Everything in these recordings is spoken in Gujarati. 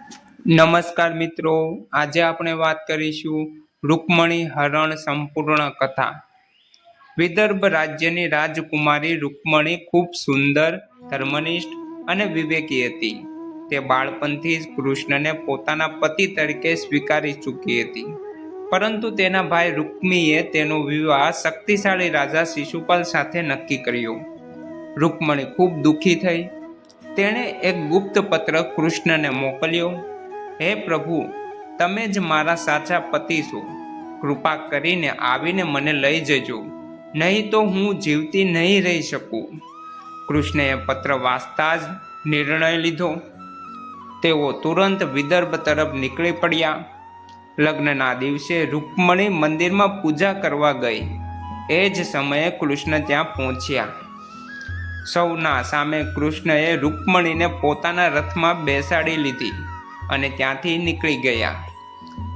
નમસ્કાર મિત્રો, આજે આપણે વાત કરીશું રૂકમણી હરણ સંપૂર્ણ કથા। વિદર્ભ રાજ્યની રાજકુમારી રૂકમણી ખૂબ સુંદર, ધર્મનિષ્ઠ અને વિવેકી હતી। તે બાળપણથી જ કૃષ્ણને પોતાના પતિ તરીકે સ્વીકારી ચૂકી હતી, પરંતુ તેના ભાઈ રૂકમીએ તેનો વિવાહ શક્તિશાળી રાજા શિશુપાલ સાથે નક્કી કર્યો। રૂકમણી ખૂબ દુઃખી થઈ। તેણે એક ગુપ્ત પત્ર કૃષ્ણને મોકલ્યો। હે પ્રભુ, તમે જ મારા સાચા પતિ છો, કૃપા કરીને આવીને મને લઈ જજો, નહીં તો હું જીવતી નહીં રહી શકું। કૃષ્ણએ પત્ર વાંચતા જ નિર્ણય લીધો। તેઓ તુરંત વિદર્ભ તરફ નીકળી પડ્યા। લગ્નના દિવસે રૂકમણી મંદિરમાં પૂજા કરવા ગઈ। એ જ સમયે કૃષ્ણ ત્યાં પહોંચ્યા। સૌના સામે કૃષ્ણએ રૂકમણીને પોતાના રથમાં બેસાડી લીધી અને ત્યાંથી નીકળી ગયા।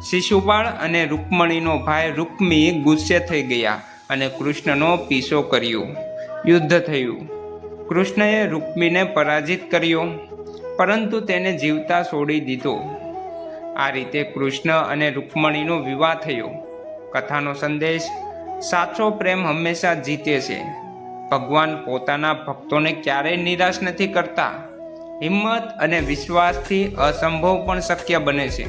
શિશુપાળ અને રૂકમણીનો ભાઈ રૂકમી ગુસ્સે થઈ ગયા અને કૃષ્ણનો પીછો કર્યો। યુદ્ધ થયું। કૃષ્ણએ રૂકમીને પરાજિત કર્યો, પરંતુ તેને જીવતા છોડી દીધો। આ રીતે કૃષ્ણ અને રૂકમણીનો વિવાહ થયો। કથાનો સંદેશ: સાચો પ્રેમ હંમેશા જીતે છે। ભગવાન પોતાના ભક્તોને ક્યારેય નિરાશ નથી કરતા। હિંમત અને વિશ્વાસથી અસંભવ પણ શક્ય બને છે।